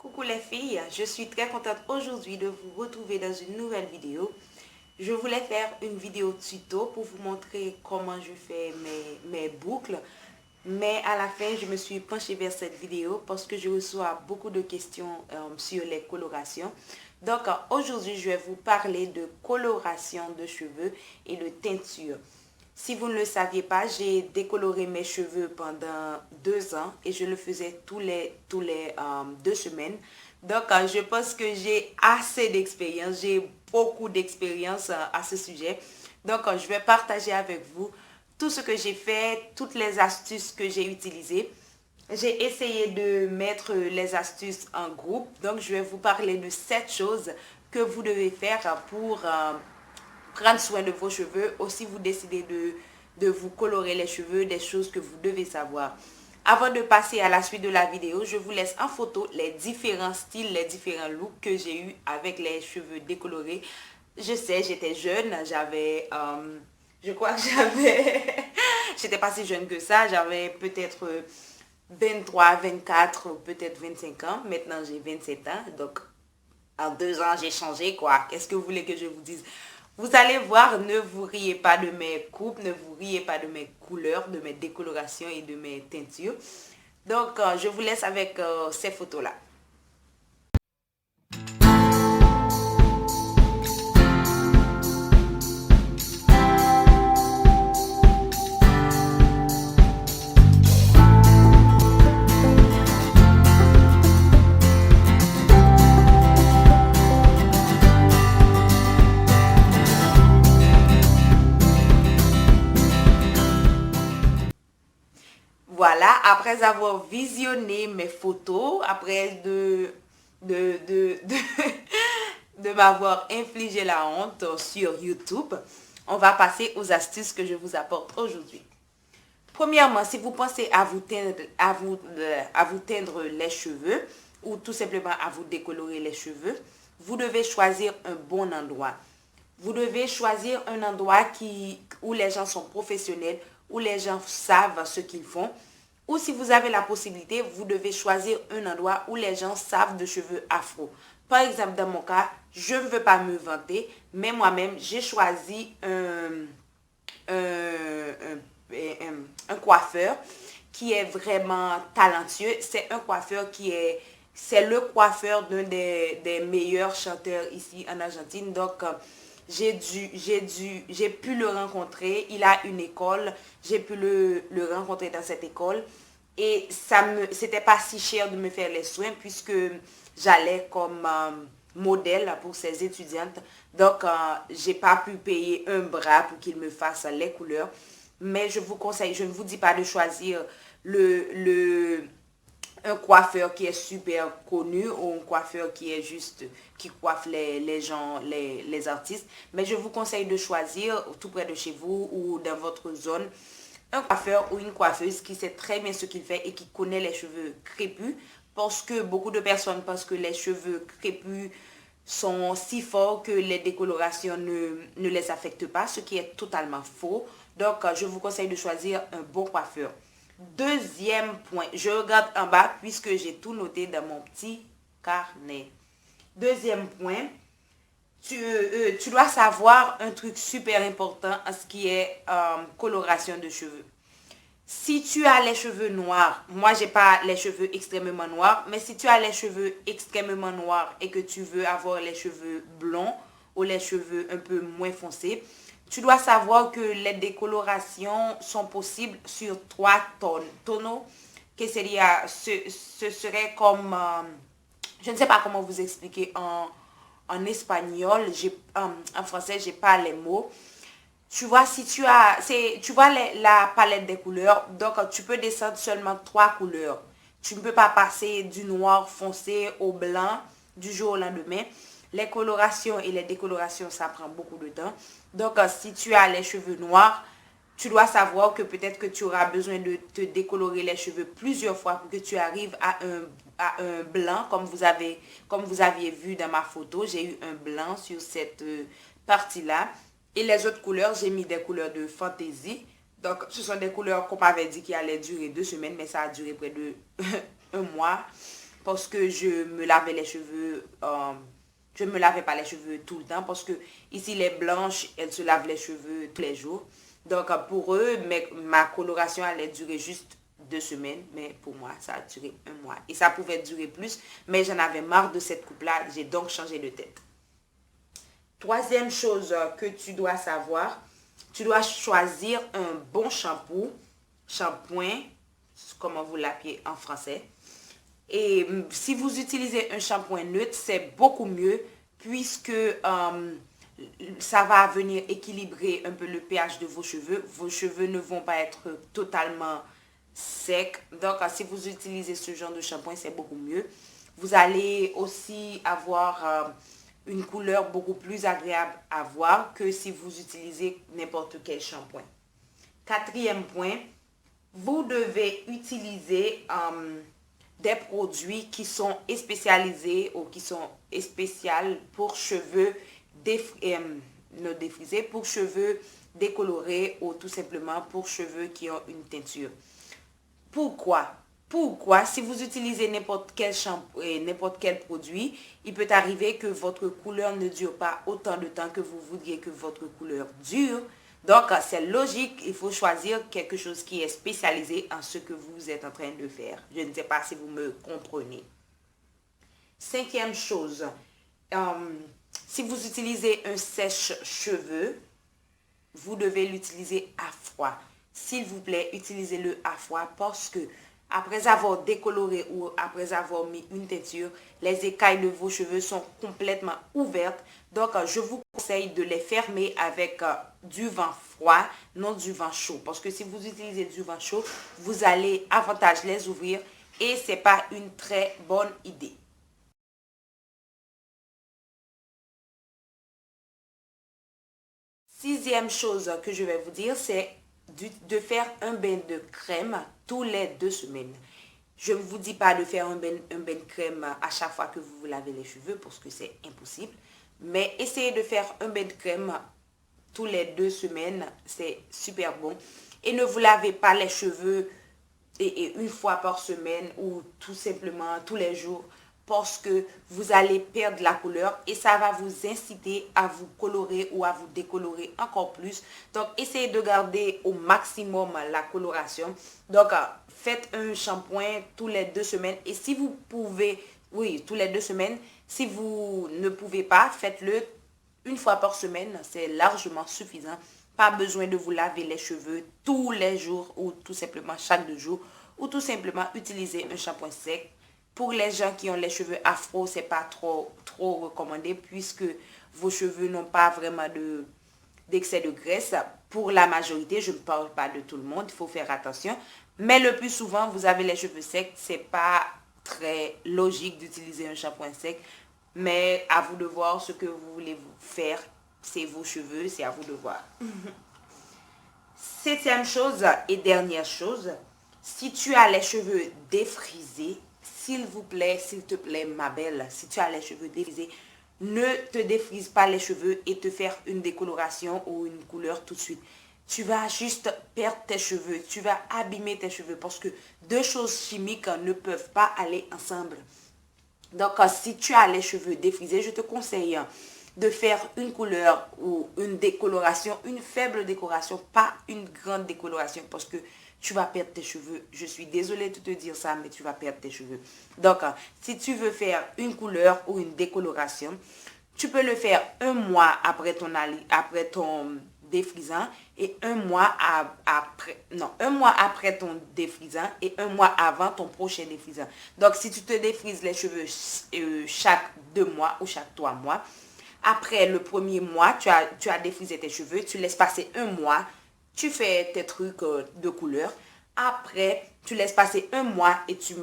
Coucou les filles, je suis très contente aujourd'hui de vous retrouver dans une nouvelle vidéo. Je voulais faire une vidéo tuto pour vous montrer comment je fais mes boucles. Mais à la fin, je me suis penchée vers cette vidéo parce que je reçois beaucoup de questions sur les colorations. Donc aujourd'hui, je vais vous parler de coloration de cheveux et de teinture. Si vous ne le saviez pas, j'ai décoloré mes cheveux pendant 2 ans et je le faisais tous les 2 semaines. Donc, je pense que j'ai assez d'expérience, j'ai beaucoup d'expérience à ce sujet. Donc, je vais partager avec vous tout ce que j'ai fait, toutes les astuces que j'ai utilisées. J'ai essayé de mettre les astuces en groupe. Donc, je vais vous parler de 7 choses que vous devez faire pour prendre soin de vos cheveux. Aussi, vous décidez de vous colorer les cheveux, des choses que vous devez savoir. Avant de passer à la suite de la vidéo, je vous laisse en photo les différents styles, les différents looks que j'ai eu avec les cheveux décolorés. Je sais, j'étais jeune, je crois que j'étais pas si jeune que ça, j'avais peut-être 23, 24, peut-être 25 ans. Maintenant, j'ai 27 ans, donc en 2 ans, j'ai changé, quoi. Qu'est-ce que vous voulez que je vous dise? Vous allez voir, ne vous riez pas de mes coupes, ne vous riez pas de mes couleurs, de mes décolorations et de mes teintures. Donc, je vous laisse avec ces photos-là. Voilà, après avoir visionné mes photos, après de m'avoir infligé la honte sur YouTube, on va passer aux astuces que je vous apporte aujourd'hui. Premièrement, si vous pensez à vous teindre les cheveux ou tout simplement à vous décolorer les cheveux, vous devez choisir un bon endroit. Vous devez choisir un endroit où les gens sont professionnels, où les gens savent ce qu'ils font. Ou si vous avez la possibilité, vous devez choisir un endroit où les gens savent de cheveux afro. Par exemple, dans mon cas, je ne veux pas me vanter, mais moi-même, j'ai choisi un coiffeur qui est vraiment talentueux. C'est un coiffeur c'est le coiffeur d'un des meilleurs chanteurs ici en Argentine. Donc, j'ai pu le rencontrer. Il a une école. J'ai pu le rencontrer dans cette école. Et c'était pas si cher de me faire les soins puisque j'allais comme modèle pour ses étudiantes. Donc, j'ai pas pu payer un bras pour qu'il me fasse les couleurs. Mais je vous conseille, je ne vous dis pas de choisir un coiffeur qui est super connu ou un coiffeur qui coiffe les gens, les artistes. Mais je vous conseille de choisir tout près de chez vous ou dans votre zone un coiffeur ou une coiffeuse qui sait très bien ce qu'il fait et qui connaît les cheveux crépus. Parce que beaucoup de personnes pensent que les cheveux crépus sont si forts que les décolorations ne les affectent pas, ce qui est totalement faux. Donc, je vous conseille de choisir un bon coiffeur. Deuxième point, je regarde en bas puisque j'ai tout noté dans mon petit carnet. Deuxième point, tu dois savoir un truc super important en ce qui est coloration de cheveux. Si tu as les cheveux noirs, moi j'ai pas les cheveux extrêmement noirs, mais si tu as les cheveux extrêmement noirs et que tu veux avoir les cheveux blonds ou les cheveux un peu moins foncés, tu dois savoir que les décolorations sont possibles sur 3 tonneaux, que ce serait comme, je ne sais pas comment vous expliquer en espagnol, en français, j'ai pas les mots. Tu vois, si tu vois la palette des couleurs, donc tu peux descendre seulement 3 couleurs. Tu ne peux pas passer du noir foncé au blanc du jour au lendemain. Les colorations et les décolorations, ça prend beaucoup de temps. Donc, si tu as les cheveux noirs, tu dois savoir que peut-être que tu auras besoin de te décolorer les cheveux plusieurs fois pour que tu arrives à un blanc, comme vous aviez vu dans ma photo. J'ai eu un blanc sur cette partie-là. Et les autres couleurs, j'ai mis des couleurs de fantaisie. Donc, ce sont des couleurs qu'on m'avait dit qui allaient durer 2 semaines, mais ça a duré près de un mois. parce que je me lavais les cheveux, je ne me lavais pas les cheveux tout le temps parce que ici les blanches, elles se lavent les cheveux tous les jours. Donc pour eux, ma coloration allait durer juste 2 semaines, mais pour moi, ça a duré un mois. Et ça pouvait durer plus, mais j'en avais marre de cette coupe-là, j'ai donc changé de tête. Troisième chose que tu dois savoir, tu dois choisir un bon shampoing, comment vous l'appelez en français. Et si vous utilisez un shampoing neutre, c'est beaucoup mieux puisque ça va venir équilibrer un peu le pH de vos cheveux. Vos cheveux ne vont pas être totalement secs. Donc, si vous utilisez ce genre de shampoing, c'est beaucoup mieux. Vous allez aussi avoir une couleur beaucoup plus agréable à voir que si vous utilisez n'importe quel shampoing. Quatrième point, vous devez utiliser des produits qui sont spécialisés ou qui sont spéciaux pour cheveux non défrisés, pour cheveux décolorés ou tout simplement pour cheveux qui ont une teinture. Pourquoi? Si vous utilisez n'importe quel shampoing, n'importe quel produit, il peut arriver que votre couleur ne dure pas autant de temps que vous voudriez que votre couleur dure. Donc, c'est logique, il faut choisir quelque chose qui est spécialisé en ce que vous êtes en train de faire. Je ne sais pas si vous me comprenez. Cinquième chose, si vous utilisez un sèche-cheveux, vous devez l'utiliser à froid. S'il vous plaît, utilisez-le à froid parce que après avoir décoloré ou après avoir mis une teinture, les écailles de vos cheveux sont complètement ouvertes. Donc, je vous conseille de les fermer avec du vent froid, non du vent chaud. Parce que si vous utilisez du vent chaud, vous allez avantage les ouvrir et ce n'est pas une très bonne idée. Sixième chose que je vais vous dire, c'est de faire un bain de crème tous les 2 semaines. Je ne vous dis pas de faire un bain de crème à chaque fois que vous vous lavez les cheveux parce que c'est impossible. Mais essayez de faire un bain de crème tous les 2 semaines, c'est super bon. Et ne vous lavez pas les cheveux et une fois par semaine ou tout simplement tous les jours parce que vous allez perdre la couleur et ça va vous inciter à vous colorer ou à vous décolorer encore plus. Donc, essayez de garder au maximum la coloration. Donc, faites un shampoing tous les 2 semaines et si vous pouvez, oui, tous les 2 semaines, si vous ne pouvez pas, faites-le une fois par semaine, c'est largement suffisant. Pas besoin de vous laver les cheveux tous les jours ou tout simplement chaque 2 jours ou tout simplement utiliser un shampoing sec. Pour les gens qui ont les cheveux afro, c'est pas trop recommandé puisque vos cheveux n'ont pas vraiment d'excès de graisse. Pour la majorité, je ne parle pas de tout le monde, il faut faire attention. Mais le plus souvent, vous avez les cheveux secs, c'est pas très logique d'utiliser un shampoing sec. Mais à vous de voir ce que vous voulez faire. C'est vos cheveux, c'est à vous de voir. Septième chose et dernière chose, si tu as les cheveux défrisés, s'il vous plaît, s'il te plaît, ma belle, si tu as les cheveux défrisés, ne te défrise pas les cheveux et te faire une décoloration ou une couleur tout de suite. Tu vas juste perdre tes cheveux, tu vas abîmer tes cheveux parce que deux choses chimiques ne peuvent pas aller ensemble. Donc, si tu as les cheveux défrisés, je te conseille de faire une couleur ou une décoloration, une faible décoloration, pas une grande décoloration parce que tu vas perdre tes cheveux. Je suis désolée de te dire ça, mais tu vas perdre tes cheveux. Donc, si tu veux faire une couleur ou une décoloration, tu peux le faire un mois après ton défrisant et un mois après ton défrisant et un mois avant ton prochain défrisant. Donc, si tu te défrises les cheveux chaque 2 mois ou chaque 3 mois, après le premier mois, tu as défrisé tes cheveux, tu laisses passer un mois, tu fais tes trucs de couleur. Après, tu laisses passer un mois et tu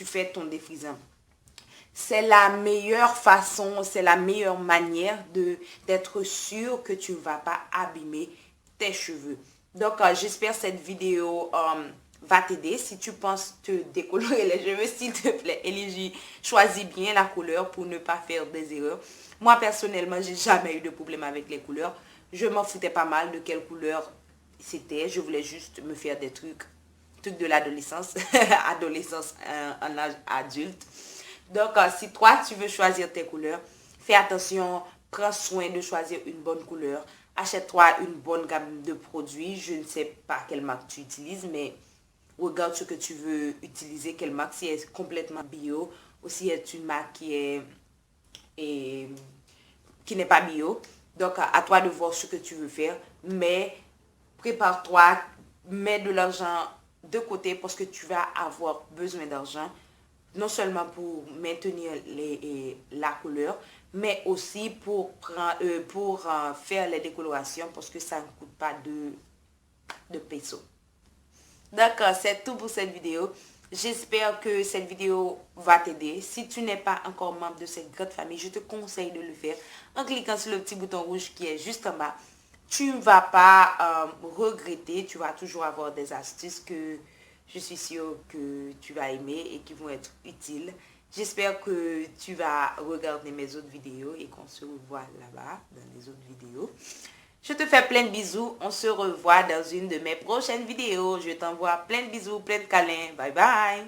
fais ton défrisant. C'est la meilleure façon, c'est la meilleure manière d'être sûr que tu ne vas pas abîmer tes cheveux. Donc, j'espère que cette vidéo va t'aider. Si tu penses te décolorer les cheveux, s'il te plaît, Éligie, choisis bien la couleur pour ne pas faire des erreurs. Moi, personnellement, j'ai jamais eu de problème avec les couleurs. Je m'en foutais pas mal de quelle couleur c'était. Je voulais juste me faire des trucs truc de l'adolescence, adolescence en âge adulte. Donc, si toi, tu veux choisir tes couleurs, fais attention, prends soin de choisir une bonne couleur. Achète-toi une bonne gamme de produits. Je ne sais pas quelle marque tu utilises, mais regarde ce que tu veux utiliser, quelle marque, si elle est complètement bio, ou si est une marque qui n'est pas bio. Donc, à toi de voir ce que tu veux faire. Mais prépare-toi, mets de l'argent de côté parce que tu vas avoir besoin d'argent. Non seulement pour maintenir la couleur, mais aussi pour faire les décolorations parce que ça ne coûte pas de pesos. D'accord, c'est tout pour cette vidéo. J'espère que cette vidéo va t'aider. Si tu n'es pas encore membre de cette grande famille, je te conseille de le faire en cliquant sur le petit bouton rouge qui est juste en bas. Tu ne vas pas regretter, tu vas toujours avoir des astuces que je suis sûre que tu vas aimer et qui vont être utiles. J'espère que tu vas regarder mes autres vidéos et qu'on se revoit là-bas dans les autres vidéos. Je te fais plein de bisous. On se revoit dans une de mes prochaines vidéos. Je t'envoie plein de bisous, plein de câlins. Bye bye.